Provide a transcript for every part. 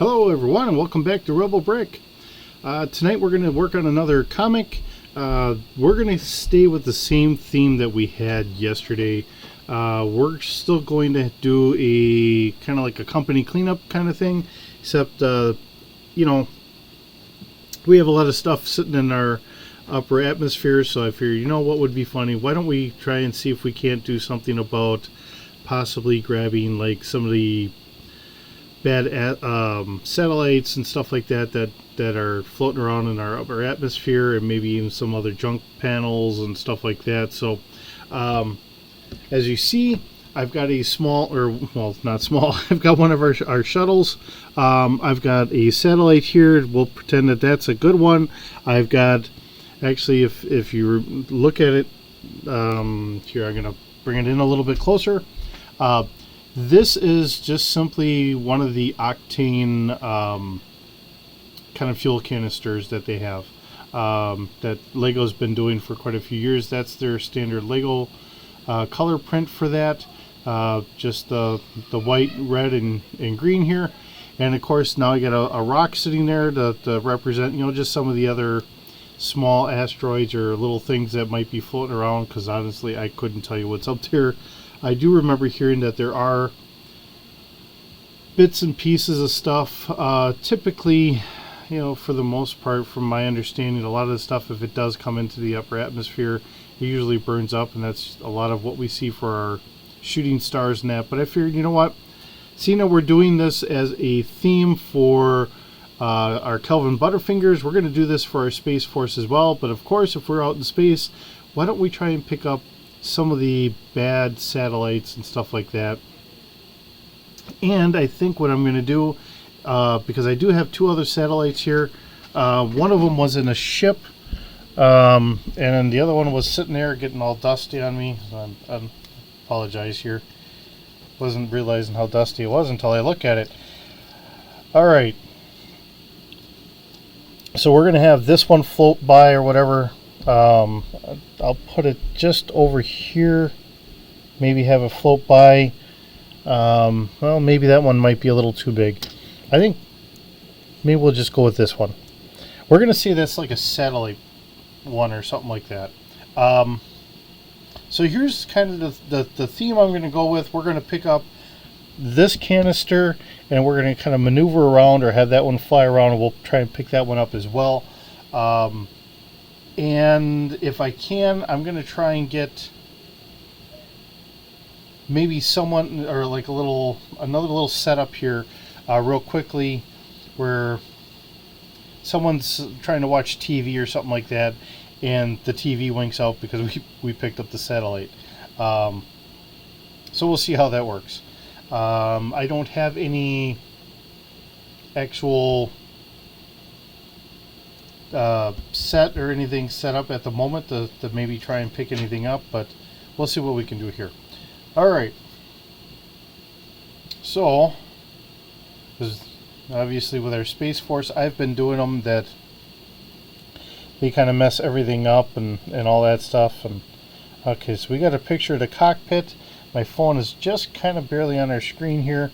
Hello everyone and welcome back to Rebel Brick. Tonight we're going to work on another comic. We're going to stay with the same theme that we had yesterday. We're still going to do a kind of like a company cleanup kind of thing, except you know, we have a lot of stuff sitting in our upper atmosphere, so I figured, you know what would be funny, why don't we try and see if we can't do something about possibly grabbing like some of the bad satellites and stuff like that that are floating around in our upper atmosphere, and maybe even some other junk panels and stuff like that. So as you see, I've got a small, or well, not small, I've got one of our shuttles. I've got a satellite here. We'll pretend that that's a good one. I've got, actually, if you look at it here, I'm gonna bring it in a little bit closer. This is just simply one of the octane kind of fuel canisters that they have, that Lego's been doing for quite a few years. That's their standard Lego color print for that. Just the white, red, and green here. And of course now I got a rock sitting there to represent, you know, just some of the other small asteroids or little things that might be floating around, because honestly I couldn't tell you what's up there. I do remember hearing that there are bits and pieces of stuff. Typically, you know, for the most part, from my understanding, a lot of the stuff, if it does come into the upper atmosphere, it usually burns up, and that's a lot of what we see for our shooting stars and that. But I figured, you know what, seeing that we're doing this as a theme for our Kelvin Butterfingers, we're going to do this for our Space Force as well. But of course, if we're out in space, why don't we try and pick up some of the bad satellites and stuff like that. And I think what I'm going to do, because I do have two other satellites here, one of them was in a ship, and then the other one was sitting there getting all dusty on me. I apologize here. Wasn't realizing how dusty it was until I look at it. Alright, so we're going to have this one float by or whatever. I'll put it just over here, maybe have it float by. Well, maybe that one might be a little too big. I think maybe we'll just go with this one. We're going to see this like a satellite one or something like that. So here's kind of the theme I'm going to go with. We're going to pick up this canister, and we're going to kind of maneuver around or have that one fly around, and we'll try and pick that one up as well. And if I can, I'm going to try and get maybe someone, or like another little setup here real quickly, where someone's trying to watch TV or something like that, and the TV winks out because we picked up the satellite. So we'll see how that works. I don't have any actual set or anything set up at the moment to maybe try and pick anything up, but we'll see what we can do here. Alright, so obviously with our Space Force, I've been doing them that they kind of mess everything up and all that stuff. And okay, so we got a picture of the cockpit. My phone is just kind of barely on our screen here.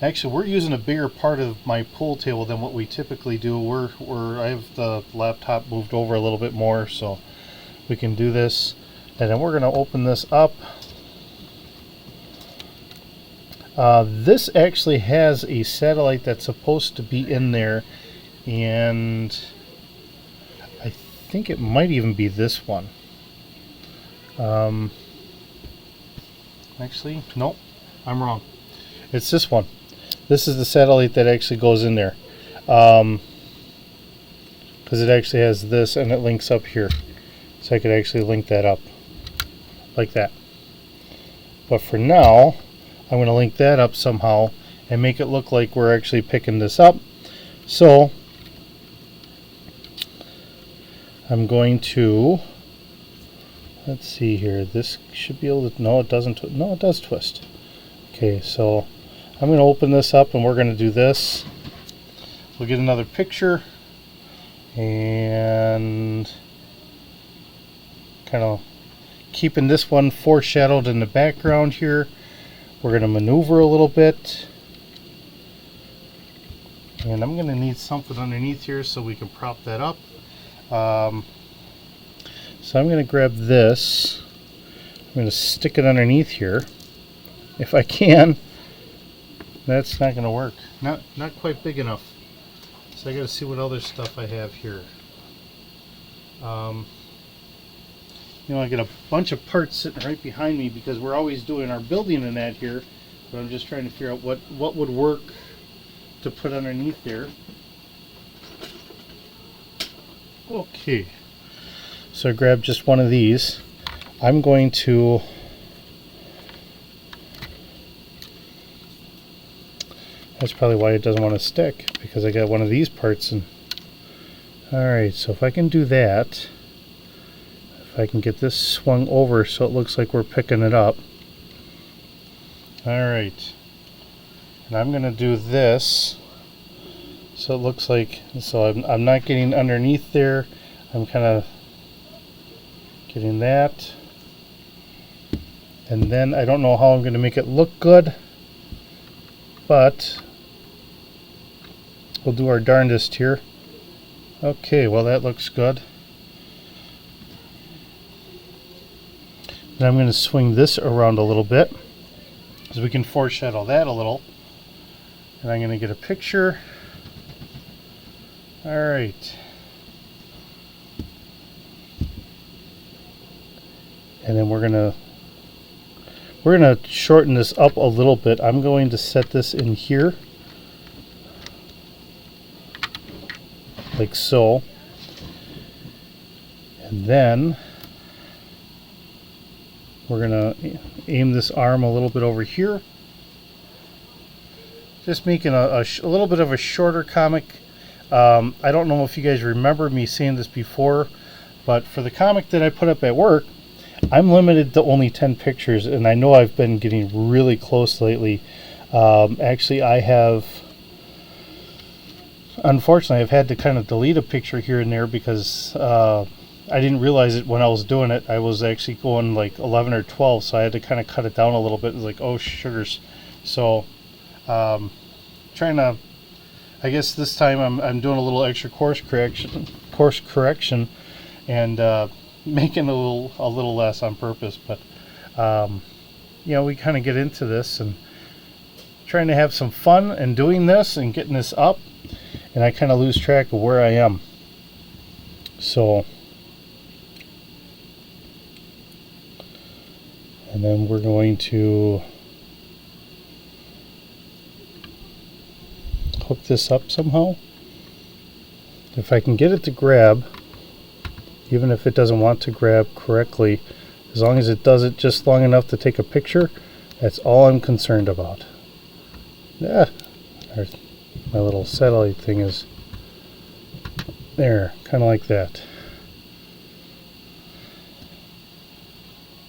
Actually, we're using a bigger part of my pool table than what we typically do. I have the laptop moved over a little bit more, so we can do this. And then we're going to open this up. This actually has a satellite that's supposed to be in there, and I think it might even be this one. Actually, nope, I'm wrong. It's this one. This is the satellite that actually goes in there, because it actually has this, and it links up here, so I could actually link that up like that. But for now, I'm going to link that up somehow and make it look like we're actually picking this up. So I'm going to, let's see here, this should be able to, no it doesn't, no it does twist. Okay, so I'm going to open this up, and we're going to do this. We'll get another picture and kind of keeping this one foreshadowed in the background here. We're going to maneuver a little bit And I'm going to need something underneath here so we can prop that up. So I'm going to grab this. I'm going to stick it underneath here. If I can. That's not going to work. Not quite big enough. So I got to see what other stuff I have here. You know, I got a bunch of parts sitting right behind me because we're always doing our building in that here. But I'm just trying to figure out what would work to put underneath there. Okay. So I grabbed just one of these. I'm going to that's probably why it doesn't want to stick, because I got one of these parts in. Alright, so if I can do that, if I can get this swung over so it looks like we're picking it up. Alright, and I'm going to do this so it looks like, so I'm not getting underneath there, I'm kind of getting that, and then I don't know how I'm going to make it look good, but we'll do our darndest here. Okay, well that looks good. And I'm going to swing this around a little bit so we can foreshadow that a little. And I'm going to get a picture. Alright. And then we're gonna shorten this up a little bit. I'm going to set this in here. Like so. And then we're gonna aim this arm a little bit over here. Just making a little bit of a shorter comic. I don't know if you guys remember me saying this before, but for the comic that I put up at work, I'm limited to only 10 pictures, and I know I've been getting really close lately. Actually, unfortunately, I've had to kind of delete a picture here and there because I didn't realize it when I was doing it. I was actually going like 11 or 12, so I had to kind of cut it down a little bit. It was like, oh, sugars. So, trying to, I guess this time I'm doing a little extra course correction, and making a little less on purpose. But you know, we kind of get into this and trying to have some fun and doing this and getting this up, and I kind of lose track of where I am. So, and then we're going to hook this up somehow. If I can get it to grab, even if it doesn't want to grab correctly, as long as it does it just long enough to take a picture, that's all I'm concerned about. Yeah, my little satellite thing is there, kind of like that.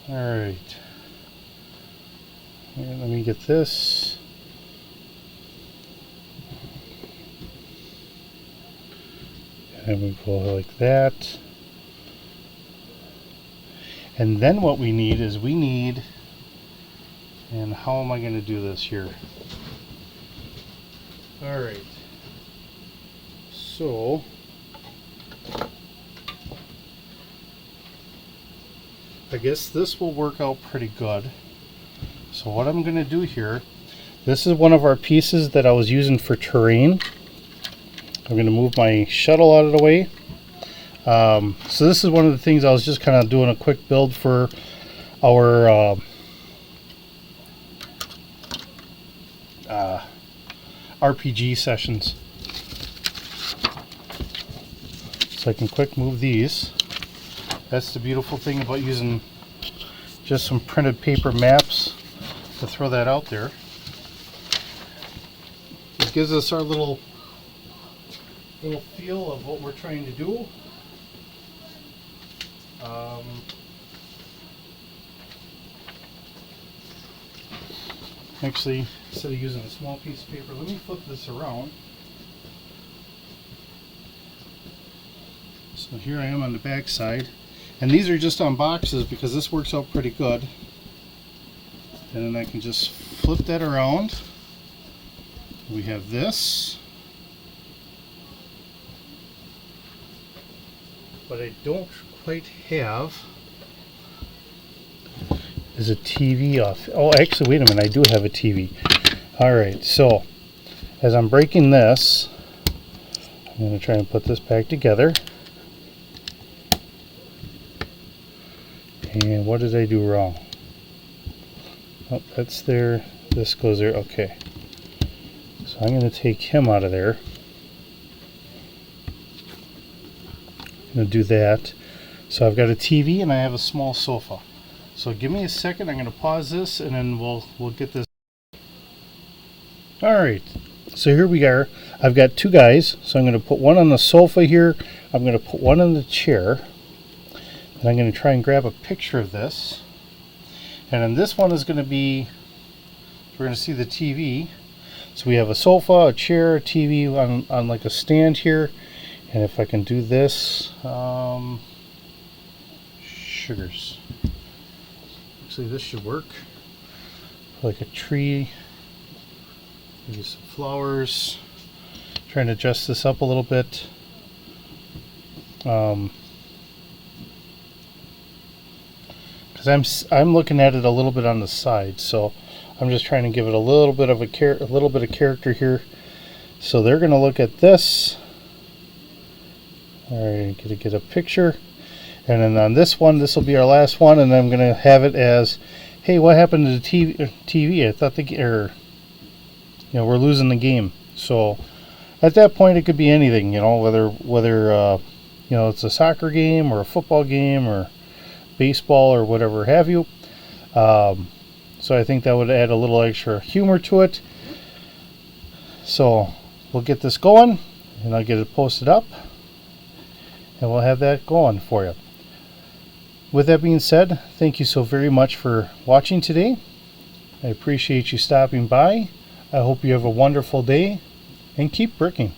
Alright, let me get this. And we go like that. And then what we need is and how am I going to do this here? Alright, so I guess this will work out pretty good. So what I'm going to do here, this is one of our pieces that I was using for terrain. I'm going to move my shuttle out of the way. So this is one of the things I was just kind of doing a quick build for our RPG sessions. So I can quick move these. That's the beautiful thing about using just some printed paper maps to throw that out there. It gives us our little feel of what we're trying to do. Actually, instead of using a small piece of paper, let me flip this around. So here I am on the back side, and these are just on boxes because this works out pretty good. And then I can just flip that around. We have this, what I don't quite have is a TV off. Oh, actually, wait a minute, I do have a TV. Alright, so as I'm breaking this, I'm going to try and put this back together. And what did I do wrong? Oh, that's there. This goes there. Okay. So I'm going to take him out of there. I'm going to do that. So I've got a TV and I have a small sofa. So give me a second. I'm going to pause this and then we'll get this. Alright. So here we are. I've got two guys. So I'm going to put one on the sofa here. I'm going to put one on the chair. And I'm going to try and grab a picture of this. And then this one is going to be, we're going to see the TV. So we have a sofa, a chair, a TV on like a stand here. And if I can do this, sugars. Actually, this should work. Like a tree, maybe some flowers. Trying to adjust this up a little bit. Because I'm looking at it a little bit on the side, so I'm just trying to give it a little bit of character here. So they're going to look at this. All right, gonna get a picture, and then on this one, this will be our last one, and I'm going to have it as, hey, what happened to the TV? I thought we're losing the game. So at that point, it could be anything, whether it's a soccer game or a football game or baseball or whatever have you. So I think that would add a little extra humor to it. So we'll get this going and I'll get it posted up and we'll have that going for you. With that being said, thank you so very much for watching today. I appreciate you stopping by. I hope you have a wonderful day and keep bricking.